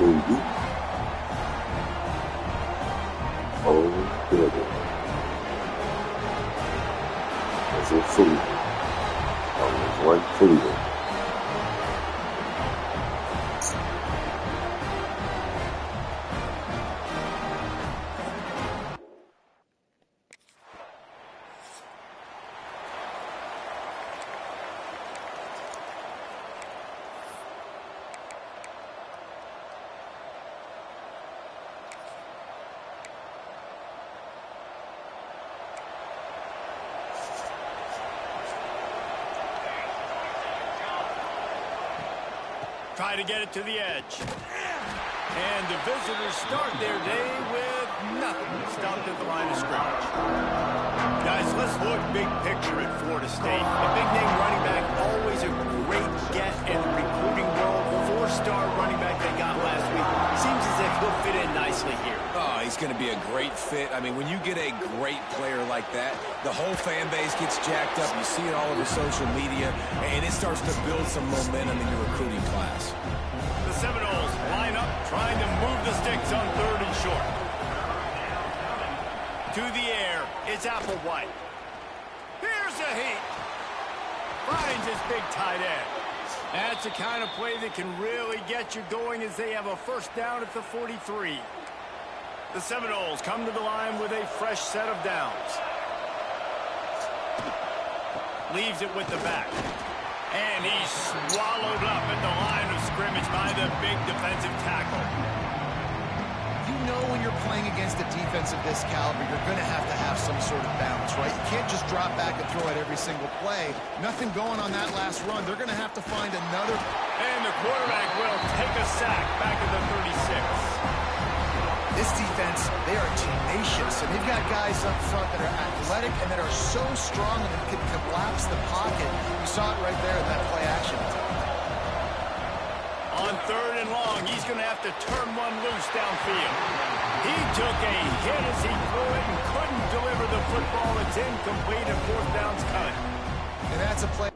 baby. Oh, baby. There's a Foolio. There's one Foolio. Try to get it to the edge. And the visitors start their day with nothing. Stopped at the line of scrimmage. Guys, let's look big picture at Florida State. A big-name running back, always a great get in the recruiting world. Four-star running back they got last week. Seems as if he'll fit in nicely here. Oh, he's going to be a great fit. I mean, when you get a great player like that, the whole fan base gets jacked up. You see it all over social media, and it starts to build some momentum in your recruiting class. The Seminoles line up, trying to move the sticks on 3rd and short. To the air, it's Applewhite. Here's a heat. Finds his big tight end. That's the kind of play that can really get you going as they have a first down at the 43. The Seminoles come to the line with a fresh set of downs. Leaves it with the back. And he's swallowed up at the line of scrimmage by the big defensive tackle. You know when you're playing against a defense of this caliber, you're going to have some sort of balance, right? You can't just drop back and throw it every single play. Nothing going on that last run. They're going to have to find another. And the quarterback will take a sack back at the 36. This defense, they are tenacious, and they've got guys up front that are athletic and that are so strong and that can collapse the pocket. You saw it right there in that play action. On 3rd and long, he's going to have to turn one loose downfield. He took a hit as he threw it and couldn't deliver the football. It's incomplete and 4th down's cut. And that's a play.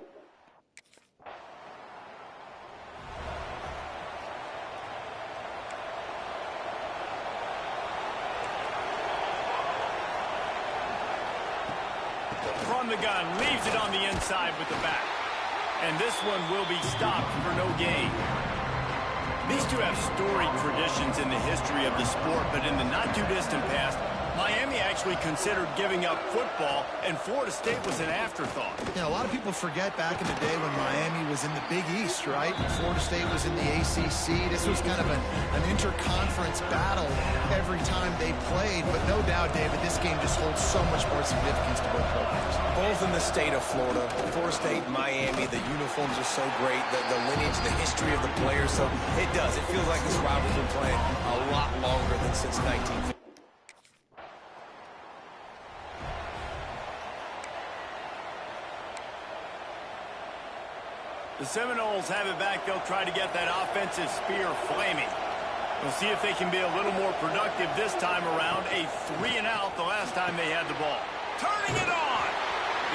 From the gun, leaves it on the inside with the back. And this one will be stopped for no gain. These two have storied traditions in the history of the sport, but in the not-too-distant past, Miami actually considered giving up football, and Florida State was an afterthought. Yeah, a lot of people forget back in the day when Miami was in the Big East, right? And Florida State was in the ACC. This was kind of an interconference battle every time they played. But no doubt, David, this game just holds so much more significance to both programs. Both in the state of Florida, Florida State, Miami, the uniforms are so great, the lineage, the history of the players. So it does. It feels like this rivalry's been playing a lot longer than since 1950. The Seminoles have it back. They'll try to get that offensive spear flaming. We'll see if they can be a little more productive this time around. A 3-and-out the last time they had the ball. Turning it on!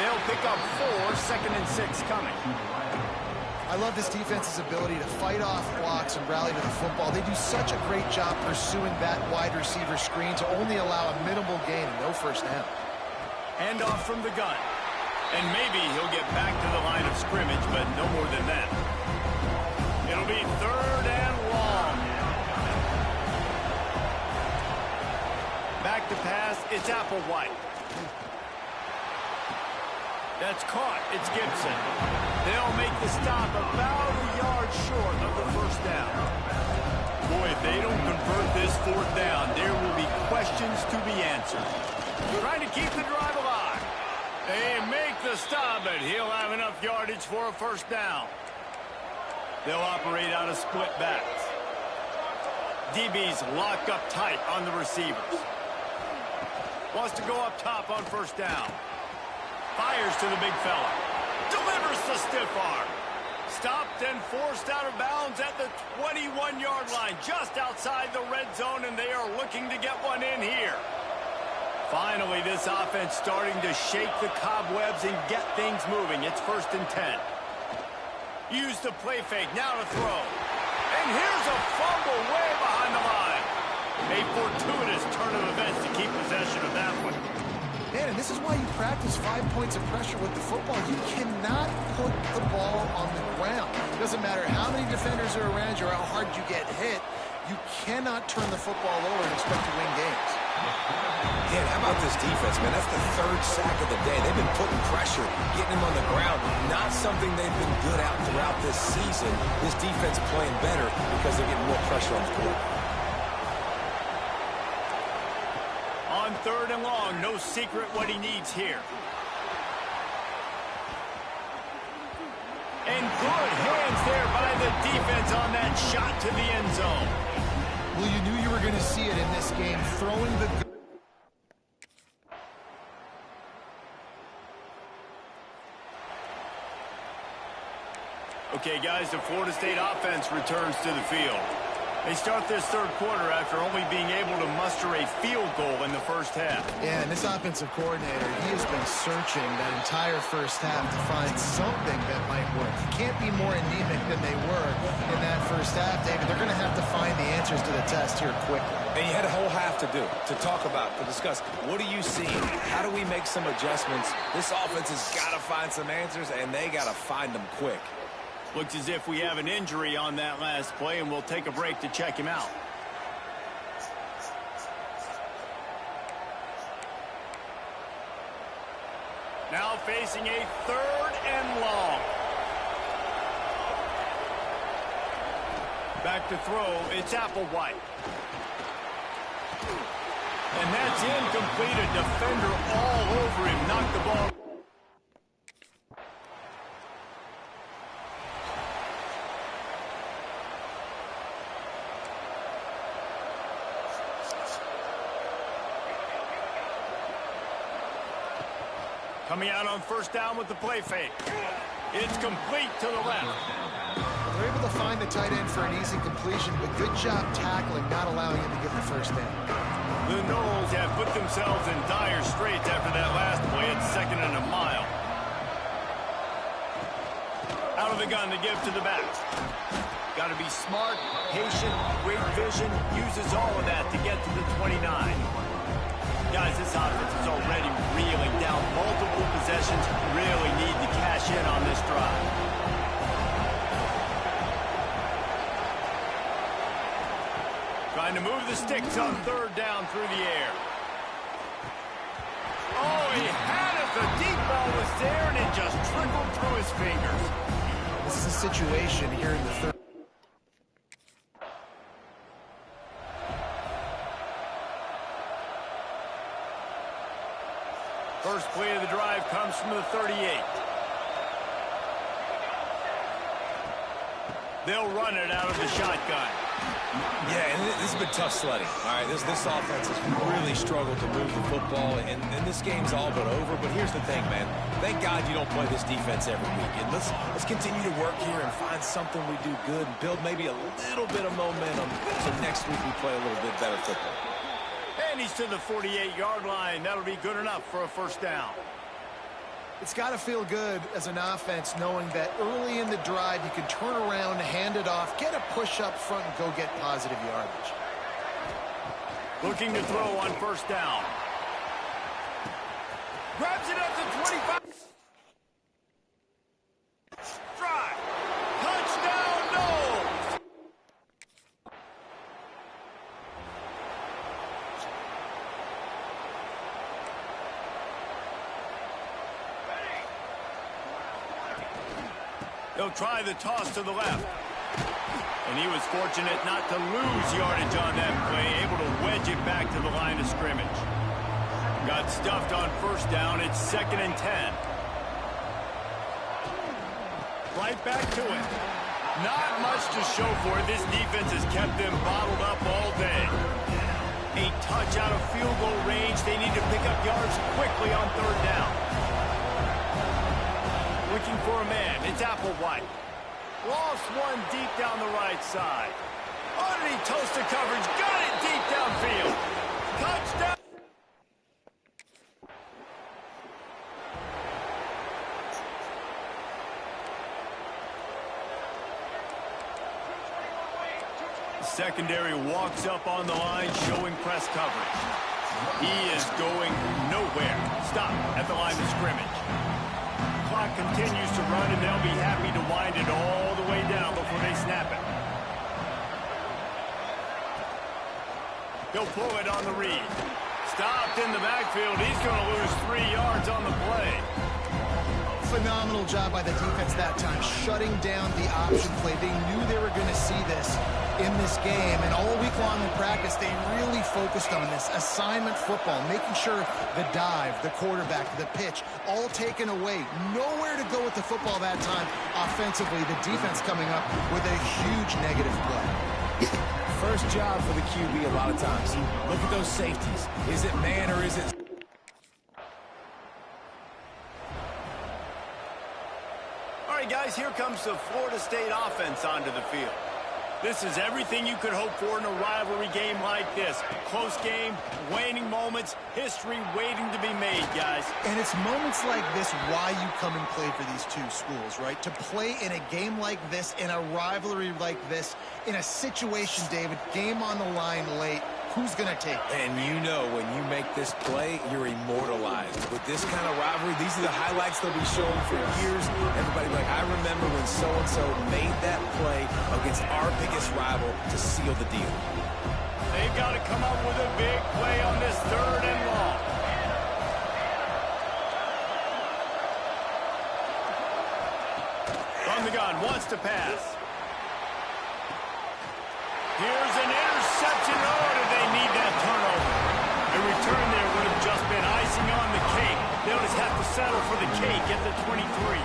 They'll pick up 4, 2nd and 6 coming. I love this defense's ability to fight off blocks and rally to the football. They do such a great job pursuing that wide receiver screen to only allow a minimal gain and no first down. Hand off from the gun. And maybe he'll get back to the line of scrimmage, but no more than that. It'll be 3rd and long. Back to pass, it's Applewhite. That's caught, it's Gibson. They'll make the stop about a yard short of the first down. Boy, if they don't convert this 4th down, there will be questions to be answered. Trying to keep the drive alive. They make the stop, but he'll have enough yardage for a first down. They'll operate out of split backs. DBs locked up tight on the receivers. Wants to go up top on first down. Fires to the big fella. Delivers the stiff arm. Stopped and forced out of bounds at the 21-yard line, just outside the red zone, and they are looking to get one in here. Finally, this offense starting to shake the cobwebs and get things moving. It's 1st and 10. Use the play fake, now to throw. And here's a fumble way behind the line. A fortuitous turn of events to keep possession of that one. Man, and this is why you practice 5 points of pressure with the football. You cannot put the ball on the ground. It doesn't matter how many defenders are around you or how hard you get hit. You cannot turn the football over and expect to win games. Yeah, how about this defense, man? That's the 3rd sack of the day. They've been putting pressure, getting him on the ground. Not something they've been good at throughout this season. This defense playing better because they're getting more pressure on the quarterback. On 3rd and long, no secret what he needs here. And good hands there by the defense on that shot to the end zone. Well, you knew you were going to see it in this game, throwing the... Okay, guys, the Florida State offense returns to the field. They start this 3rd quarter after only being able to muster a field goal in the first half. Yeah, and this offensive coordinator, he has been searching that entire first half to find something that might work. You can't be more anemic than they were in that first half, David. They're going to have to find the answers to the test here quickly. And you had a whole half to do, to talk about, to discuss. What do you see? How do we make some adjustments? This offense has got to find some answers, and they got to find them quick. Looks as if we have an injury on that last play, and we'll take a break to check him out. Now facing a 3rd and long. Back to throw, it's Applewhite. And that's incomplete. A defender all over him, knocked the ball. Coming out on 1st down with the play fake. It's complete to the left. They're able to find the tight end for an easy completion, but good job tackling, not allowing him to get the 1st down. The Noles have put themselves in dire straits after that last play. It's 2nd and a mile. Out of the gun to give to the back. Got to be smart, patient, great vision. Uses all of that to get to the 29. Guys, this offense is already reeling down multiple possessions. Really need to cash in on this drive. Trying to move the sticks on 3rd down through the air. Oh, he had it. The deep ball was there, and it just trickled through his fingers. This is a situation here in the 3rd. First play of the drive comes from the 38. They'll run it out of the shotgun. Yeah, and this has been tough sledding. All right, this offense has really struggled to move the football, and this game's all but over. But here's the thing, man. Thank God you don't play this defense every week. And let's continue to work here and find something we do good and build maybe a little bit of momentum so next week we play a little bit better football. And he's to the 48-yard line. That'll be good enough for a 1st down. It's got to feel good as an offense knowing that early in the drive you can turn around, hand it off, get a push up front, and go get positive yardage. Looking to throw on 1st down. Grabs it up to 25. Try. Touchdown, no! They'll try the toss to the left. And he was fortunate not to lose yardage on that play, able to wedge it back to the line of scrimmage. Got stuffed on 1st down. It's 2nd and 10. Right back to it. Not much to show for it. This defense has kept them bottled up all day. A touch out of field goal range. They need to pick up yards quickly on 3rd down. Looking for a man. It's Applewhite. Lost one deep down the right side. Underneath toasted coverage. Got it deep downfield. Touchdown. secondary walks up on the line showing press coverage. He is going nowhere. Stop at the line of scrimmage. Clock continues to run, and they'll be happy to wind it all the way down before they snap it. He'll pull it on the read. Stopped in the backfield. He's going to lose 3 yards on the play. Phenomenal job by the defense that time, shutting down the option play. They knew they were going to see this in this game, and all week long in practice, they really focused on this assignment football, making sure the dive, the quarterback, the pitch, all taken away. Nowhere to go with the football that time offensively. The defense coming up with a huge negative play. First job for the QB a lot of times. Look at those safeties. Is it man or is it... All right, guys, here comes the Florida State offense onto the field. This is everything you could hope for in a rivalry game like this. Close game, waning moments, history waiting to be made, guys. And it's moments like this why you come and play for these two schools, right? To play in a game like this, in a rivalry like this, in a situation, David, game on the line late, who's going to take it? And you know when you make this play, you're immortalized. With this kind of rivalry, these are the highlights they'll be showing for years. Everybody like, I remember when so-and-so made that play against our biggest rival to seal the deal. They've got to come up with a big play on this 3rd and long. On the gun, wants to pass. Here's an interception. Oh, did they need that turnover? A return there would have just been icing on the cake. They'll just have to settle for the cake at the 23.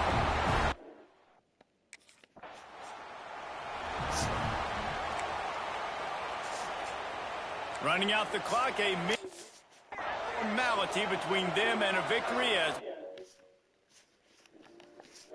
Running out the clock, a formality between them and a victory as